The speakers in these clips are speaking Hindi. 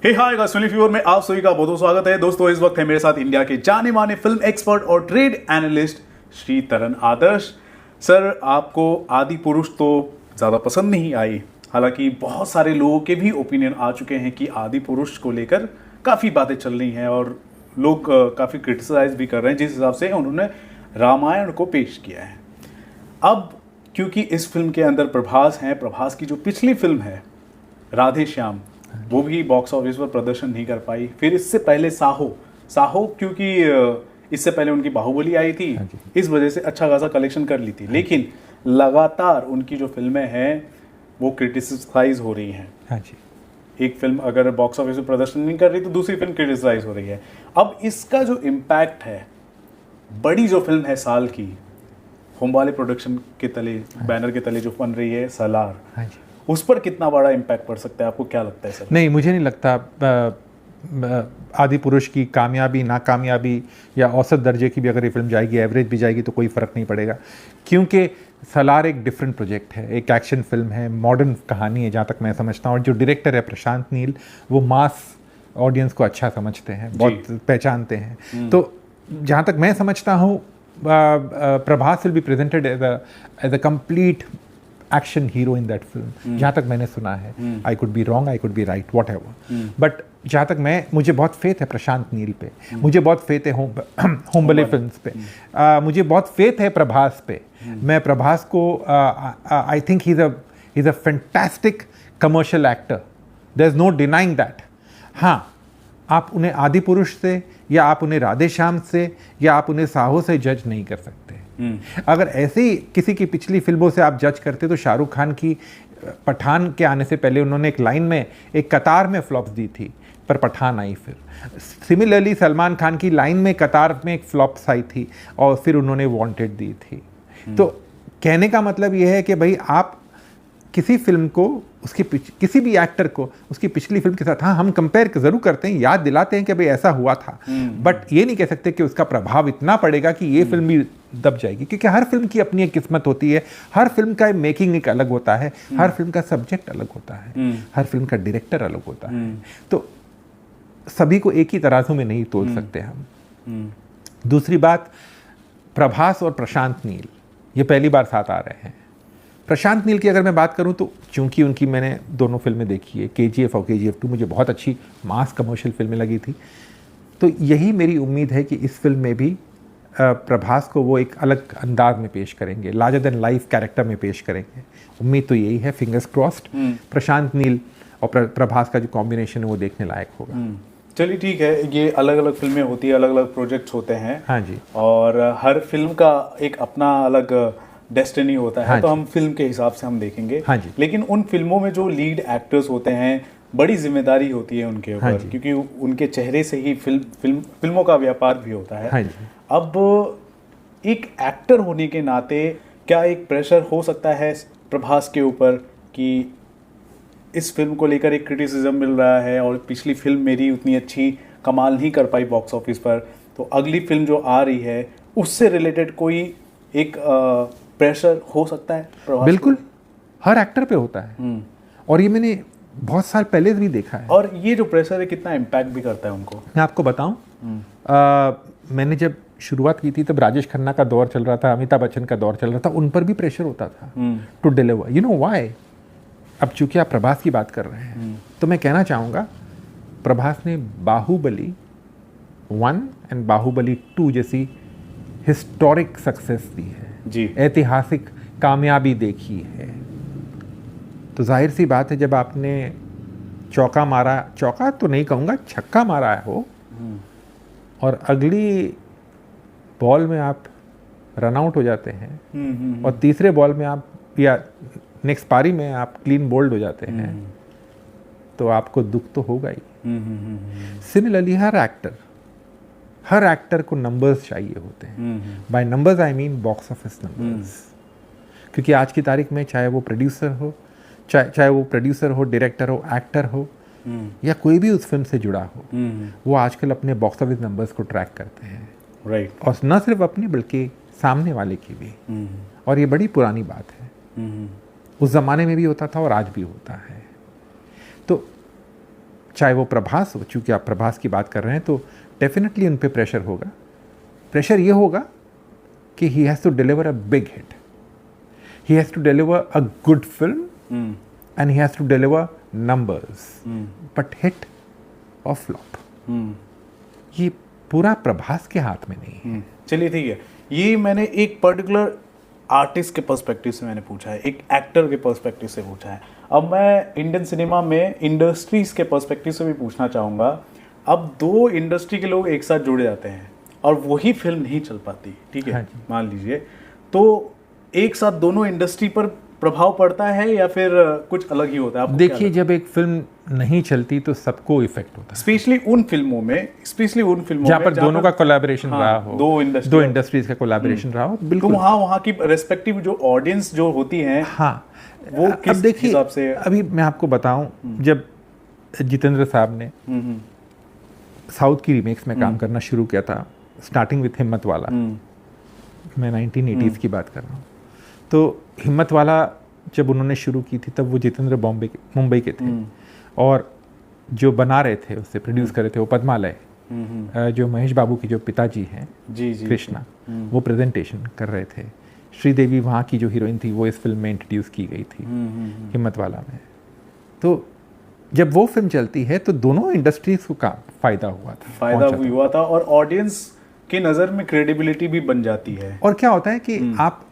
हे हाय गाइस, फिल्म फीवर में आप सभी का बहुत बहुत स्वागत है। दोस्तों, इस वक्त है मेरे साथ इंडिया के जाने माने फिल्म एक्सपर्ट और ट्रेड एनालिस्ट श्री तरन आदर्श। सर, आपको आदि पुरुष तो ज़्यादा पसंद नहीं आई, हालांकि बहुत सारे लोगों के भी ओपिनियन आ चुके हैं कि आदि पुरुष को लेकर काफ़ी बातें चल रही हैं और लोग काफ़ी क्रिटिसाइज भी कर रहे हैं जिस हिसाब से उन्होंने रामायण को पेश किया है। अब क्योंकि इस फिल्म के अंदर प्रभास हैं, प्रभास की जो पिछली फिल्म है राधे श्याम, वो भी बॉक्स ऑफिस पर प्रदर्शन नहीं कर पाई। फिर इससे पहले साहो क्योंकि इससे पहले उनकी बाहुबली आई थी, इस वजह से अच्छा खासा कलेक्शन कर ली थी, लेकिन लगातार उनकी जो फिल्में हैं वो क्रिटिसाइज हो रही हैं। एक फिल्म अगर बॉक्स ऑफिस पर प्रदर्शन नहीं कर रही तो दूसरी फिल्म क्रिटिसाइज हो रही है। अब इसका जो इम्पैक्ट है, बड़ी जो फिल्म है साल की, होमवाले प्रोडक्शन के तले, बैनर के तले जो बन रही है सलार, उस पर कितना बड़ा इम्पैक्ट पड़ सकता है? आपको क्या लगता है सर? नहीं, मुझे नहीं लगता आदि पुरुष की कामयाबी नाकामयाबी या औसत दर्जे की भी अगर ये फिल्म जाएगी, एवरेज भी जाएगी, तो कोई फ़र्क नहीं पड़ेगा, क्योंकि सलार एक डिफरेंट प्रोजेक्ट है, एक एक्शन फिल्म है, मॉडर्न कहानी है जहाँ तक मैं समझता हूँ। और जो डायरेक्टर है प्रशांत नील, वो मास ऑडियंस को अच्छा समझते हैं, बहुत पहचानते हैं। तो जहाँ तक मैं समझता हूँ, Prabhas will be presented as a complete action hero in that film, जहाँ तक मैंने सुना है। I could be wrong, I could be right, whatever, but जहाँ तक मुझे बहुत फेथ है प्रशांत नील पे, मुझे बहुत फेथ है होमबले फिल्म्स पे, मुझे बहुत फेथ है प्रभास पे। मैं प्रभास को I think he is a fantastic commercial actor, there is no denying that. हाँ, आप उन्हें आदि पुरुष से या आप उन्हें राधे श्याम से या आप उन्हें साहो से जज नहीं कर सकते। अगर ऐसे ही किसी की पिछली फिल्मों से आप जज करते तो शाहरुख खान की पठान के आने से पहले उन्होंने एक लाइन में, एक कतार में फ्लॉप्स दी थी, पर पठान आई फिर। सिमिलरली सलमान खान की लाइन में कतार में एक फ्लॉप्स आई थी और फिर उन्होंने वांटेड दी थी। तो कहने का मतलब यह है कि भाई, आप किसी फिल्म को, उसकी किसी भी एक्टर को उसकी पिछली फिल्म के साथ, हाँ, हम कंपेयर ज़रूर करते हैं, याद दिलाते हैं कि भाई ऐसा हुआ था, बट ये नहीं कह सकते कि उसका प्रभाव इतना पड़ेगा कि ये फिल्म भी दब जाएगी, क्योंकि हर फिल्म की अपनी एक किस्मत होती है, हर फिल्म का मेकिंग एक अलग होता है, हर फिल्म का सब्जेक्ट अलग होता है, हर फिल्म का डायरेक्टर अलग होता है। तो सभी को एक ही तराजू में नहीं तोल सकते हम। दूसरी बात, प्रभास और प्रशांत नील ये पहली बार साथ आ रहे हैं। प्रशांत नील की अगर मैं बात करूं तो चूंकि उनकी मैंने दोनों फिल्में देखी है, KGF और KGF 2, मुझे बहुत अच्छी मास कमर्शियल फिल्में लगी थी, तो यही मेरी उम्मीद है कि इस फिल्म में भी प्रभास को वो एक अलग अंदाज में पेश करेंगे, लार्जर देन लाइफ कैरेक्टर में पेश करेंगे। उम्मीद तो यही है, फिंगर्स क्रॉस्ड। प्रशांत नील और प्रभास का जो कॉम्बिनेशन है वो देखने लायक होगा। चलिए, ठीक है, ये अलग अलग फिल्में होती है, अलग अलग प्रोजेक्ट्स होते हैं। हाँ जी। और हर फिल्म का एक अपना अलग डेस्टिनी होता है। हाँ, तो हम फिल्म के हिसाब से हम देखेंगे। हाँ जी। लेकिन उन फिल्मों में जो लीड एक्टर्स होते हैं, बड़ी जिम्मेदारी होती है उनके ऊपर। हाँ, क्योंकि उनके चेहरे से ही फिल्मों का व्यापार भी होता है। हाँ जी। अब एक एक्टर होने के नाते क्या एक प्रेशर हो सकता है प्रभास के ऊपर कि इस फिल्म को लेकर एक क्रिटिसिज्म मिल रहा है और पिछली फिल्म मेरी उतनी अच्छी कमाल नहीं कर पाई बॉक्स ऑफिस पर, तो अगली फिल्म जो आ रही है उससे रिलेटेड कोई एक प्रेशर हो सकता है? बिल्कुल, हर एक्टर पे होता है, और ये मैंने बहुत साल पहले भी देखा है। और ये जो प्रेशर है कितना इम्पैक्ट भी करता है उनको, मैं आपको बताऊं, मैंने जब शुरुआत की थी तब राजेश खन्ना का दौर चल रहा था, अमिताभ बच्चन का दौर चल रहा था, उन पर भी प्रेशर होता था to deliver. You know why? अब चूंकि आप प्रभास की बात कर रहे हैं, तो मैं कहना चाहूँगा, प्रभास ने बाहुबली 1 एंड बाहुबली 2 जैसी हिस्टोरिक सक्सेस दी है जी, ऐतिहासिक कामयाबी देखी है। तो जाहिर सी बात है, जब आपने चौका मारा, चौका तो नहीं कहूँगा, छक्का मारा हो, और अगली बॉल में आप रन आउट हो जाते हैं, और तीसरे बॉल में आप, या नेक्स्ट पारी में आप क्लीन बोल्ड हो जाते हैं, तो आपको दुख तो होगा ही। सिमिलरली हर एक्टर को नंबर्स चाहिए होते हैं। By numbers I mean box office numbers, क्योंकि आज की तारीख में चाहे वो प्रोड्यूसर हो, डायरेक्टर हो, एक्टर हो, या कोई भी उस फिल्म से जुड़ा हो, वो आजकल अपने बॉक्स ऑफिस नंबर्स को ट्रैक करते हैं। राइट। और न सिर्फ अपनी बल्कि सामने वाले की भी। और ये बड़ी पुरानी बात है, उस ज़माने में भी होता था और आज भी होता है। तो चाहे वो प्रभास हो, चूँकि आप प्रभास की बात कर रहे हैं, तो डेफिनेटली उन पे प्रेशर होगा। प्रेशर ये होगा कि he has to deliver a big hit, he has to deliver a good film and he has to deliver numbers, but hit और फ्लॉप ये पूरा प्रभास के हाथ में नहीं है। चलिए ठीक है, ये मैंने एक पर्टिकुलर आर्टिस्ट के पर्सपेक्टिव से मैंने पूछा है, एक एक्टर के पर्सपेक्टिव से पूछा है। अब मैं इंडियन सिनेमा में इंडस्ट्रीज के पर्सपेक्टिव से भी पूछना चाहूँगा। अब दो इंडस्ट्री के लोग एक साथ जुड़े जाते हैं और वही फिल्म नहीं चल पाती, ठीक है, हाँ जी। मान लीजिए, तो एक साथ दोनों इंडस्ट्री पर प्रभाव पड़ता है या फिर कुछ अलग ही होता है? आपको देखिए, जब एक फिल्म नहीं चलती तो सबको इफेक्ट होता है, स्पेशली उन फिल्मों में जहाँ पर दोनों का कोलैबोरेशन रहा हो, दो इंडस्ट्रीज का कोलैबोरेशन रहा हो, तो बिल्कुल। वहाँ की रेस्पेक्टिव जो ऑडियंस जो होती है, हाँ, वो किस अब देखिए, हिसाब से? अभी मैं आपको बताऊं, जब जितेंद्र साहब ने साउथ की रीमेक्स में काम करना शुरू किया था, स्टार्टिंग विथ हिम्मत वाला, मैं 1980s की बात कर रहा हूँ, तो हिम्मत वाला जब उन्होंने शुरू की थी तब वो जितेंद्र मुंबई के थे, और जो बना रहे थे, उससे प्रोड्यूस कर रहे थे वो पद्मालय, जो महेश बाबू की जो पिताजी हैं, जी जी, कृष्णा, वो प्रेजेंटेशन कर रहे थे। श्रीदेवी वहाँ की जो हीरोइन थी वो इस फिल्म में इंट्रोड्यूस की गई थी, हिम्मत वाला में। तो जब वो फिल्म चलती है तो दोनों इंडस्ट्रीज को फायदा हुआ था, और ऑडियंस के नज़र में क्रेडिबिलिटी भी बन जाती है। और क्या होता है कि आप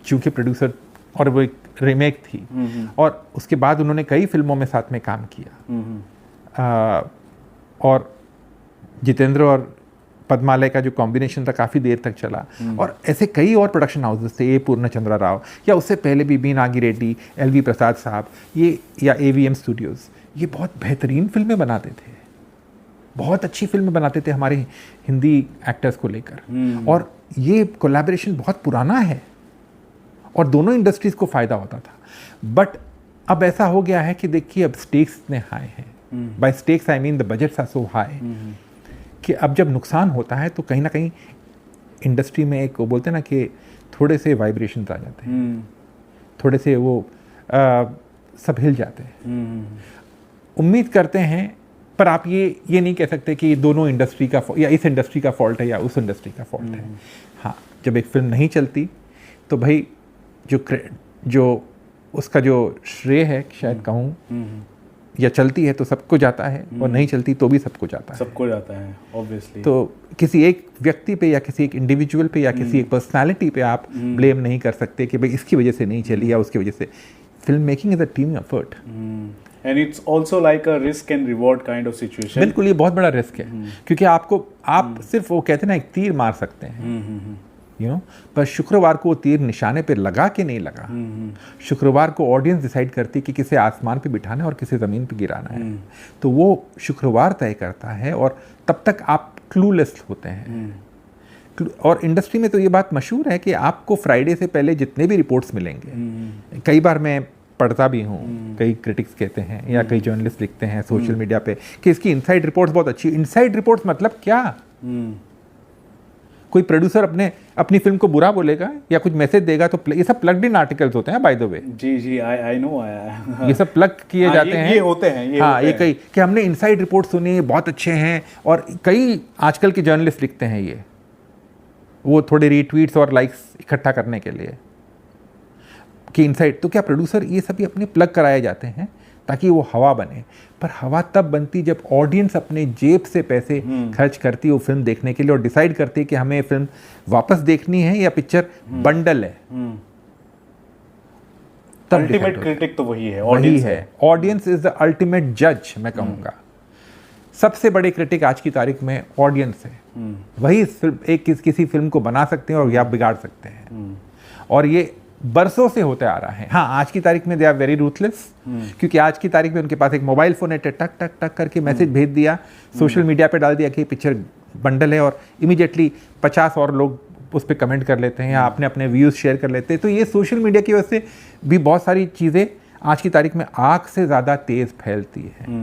चूंकि प्रोड्यूसर, और वो एक रीमेक थी, और उसके बाद उन्होंने कई फिल्मों में साथ में काम किया, और जितेंद्र और पद्मालय का जो कॉम्बिनेशन था काफ़ी देर तक चला, और ऐसे कई और प्रोडक्शन हाउसेस थे, ए पूर्णचंद्र राव, या उससे पहले बी नागी रेड्डी, एल.वी. प्रसाद साहब, ये, या AVM स्टूडियोज़, ये बहुत बेहतरीन फिल्में बनाते थे, बहुत अच्छी फिल्में बनाते थे हमारे हिंदी एक्टर्स को लेकर, और ये कोलैबोरेशन बहुत पुराना है और दोनों इंडस्ट्रीज़ को फ़ायदा होता था। बट अब ऐसा हो गया है कि देखिए, अब स्टेक्स इतने हाई हैं, by stakes I mean the budgets are so high, कि अब जब नुकसान होता है तो कहीं ना कहीं इंडस्ट्री में एक, वो बोलते हैं ना कि थोड़े से वाइब्रेशंस आ जाते हैं, थोड़े से वो सब हिल जाते हैं। उम्मीद करते हैं, पर आप ये नहीं कह सकते कि दोनों इंडस्ट्री का, या इस इंडस्ट्री का फॉल्ट है या उस इंडस्ट्री का फॉल्ट है। हाँ, जब एक फिल्म नहीं चलती तो भाई जो उसका जो श्रेय है, शायद कहूँ, या चलती है तो सबको जाता है, और नहीं चलती तो भी सबको जाता है ऑब्वियसली। तो किसी एक व्यक्ति पे या किसी एक इंडिविजुअल पे या किसी एक पर्सनालिटी पे आप ब्लेम नहीं कर सकते कि भाई इसकी वजह से नहीं चली या उसकी वजह से। Film making is a team effort, and it's also like a risk and reward kind of situation. बिल्कुल, ये बहुत बड़ा रिस्क है, क्योंकि आप सिर्फ, वो कहते हैं ना, एक तीर मार सकते हैं, पर शुक्रवार को वो तीर निशाने पे लगा के नहीं लगा। शुक्रवार को ऑडियंस डिसाइड करती कि किसे आसमान पे बिठाना है और किसे ज़मीन पे गिराना है, तो वो शुक्रवार तय करता है, और तब तक आप क्लूलेस होते हैं। और इंडस्ट्री में तो ये बात मशहूर है कि आपको फ्राइडे से पहले जितने भी रिपोर्ट्स मिलेंगे, कई बार मैं पढ़ता भी हूँ, कई क्रिटिक्स कहते हैं या कई जर्नलिस्ट लिखते हैं सोशल मीडिया पे कि इसकी इनसाइड रिपोर्ट्स बहुत अच्छी। इनसाइड रिपोर्ट्स मतलब क्या? कोई प्रोड्यूसर अपनी फिल्म को बुरा बोलेगा या कुछ मैसेज देगा तो ये सब प्लग्ड इन आर्टिकल्स होते हैं, बाय द वे। जी, आई नो, ये सब प्लग किए जाते हैं, ये होते हैं, ये कई कि हमने इनसाइड रिपोर्ट सुनी, बहुत अच्छे हैं, और कई आजकल के जर्नलिस्ट लिखते हैं ये, वो थोड़े रीट्वीट्स और लाइक्स इकट्ठा करने के लिए कि इनसाइड। तो क्या प्रोड्यूसर ये सभी अपने प्लग कराए जाते हैं ताकि वो हवा बने, पर हवा तब बनती जब ऑडियंस अपने जेब से पैसे खर्च करती है वो फिल्म देखने के लिए, और डिसाइड करती है कि हमें ये फिल्म वापस देखनी है या पिक्चर बंडल है। अल्टीमेट क्रिटिक तो वही है, ऑडियंस इज द अल्टीमेट जज, मैं कहूँगा। सबसे बड़े क्रिटिक आज की तारीख में ऑडियंस है, वही किसी फिल्म को बना सकते हैं और या बिगाड़ सकते हैं, और ये बरसों से होते आ रहा है। हाँ, आज की तारीख में दे आर वेरी रूथलेस, क्योंकि आज की तारीख में उनके पास एक मोबाइल फोन है, टक टक टक करके मैसेज भेज दिया, सोशल मीडिया पे डाल दिया कि पिक्चर बंडल है, और इमीडिएटली 50 और लोग उस पर कमेंट कर लेते हैं या अपने व्यूज़ शेयर कर लेते हैं। तो ये सोशल मीडिया की वजह से भी बहुत सारी चीज़ें आज की तारीख में आग से ज़्यादा तेज़ फैलती है।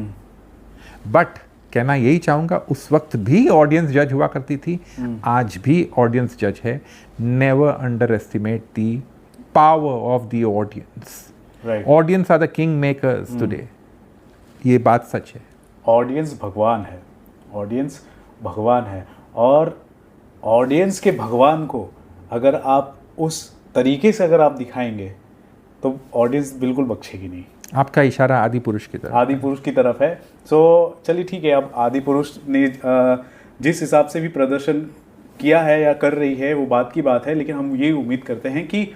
बट कहना यही चाहूँगा, उस वक्त भी ऑडियंस जज हुआ करती थी, आज भी ऑडियंस जज है। Never under estimate the power of the audience. Right. Audience are the king makers today. ये बात सच है। ऑडियंस भगवान है, ऑडियंस भगवान है, और ऑडियंस के भगवान को अगर आप उस तरीके से अगर आप दिखाएंगे तो ऑडियंस बिल्कुल बख्शेगी नहीं। आपका इशारा आदि पुरुष की तरफ। आदि पुरुष की तरफ है। सो चलिए ठीक है, अब आदि पुरुष ने जिस हिसाब से भी प्रदर्शन किया है या कर रही है वो बात की बात है, लेकिन हम ये उम्मीद करते हैं कि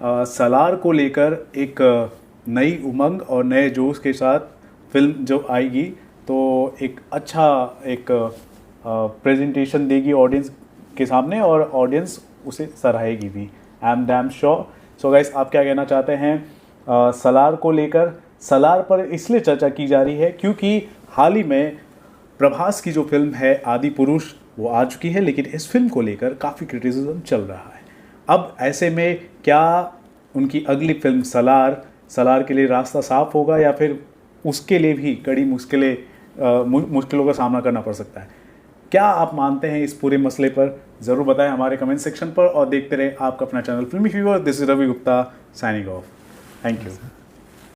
सलार को लेकर एक नई उमंग और नए जोश के साथ फिल्म जो आएगी तो एक अच्छा एक प्रेजेंटेशन देगी ऑडियंस के सामने और ऑडियंस उसे सराहेगी भी। I am damn sure. So guys, आप क्या कहना चाहते हैं सलार को लेकर? सलार पर इसलिए चर्चा की जा रही है क्योंकि हाल ही में प्रभास की जो फिल्म है आदि पुरुष वो आ चुकी है, लेकिन इस फिल्म को लेकर काफ़ी क्रिटिसिज्म चल रहा है। अब ऐसे में क्या उनकी अगली फिल्म सलार के लिए रास्ता साफ होगा या फिर उसके लिए भी कड़ी मुश्किलों का सामना करना पड़ सकता है? क्या आप मानते हैं इस पूरे मसले पर? ज़रूर बताएं हमारे कमेंट सेक्शन पर और देखते रहें आपका अपना channel filmy fever. This is Ravi Gupta signing off. Thank you.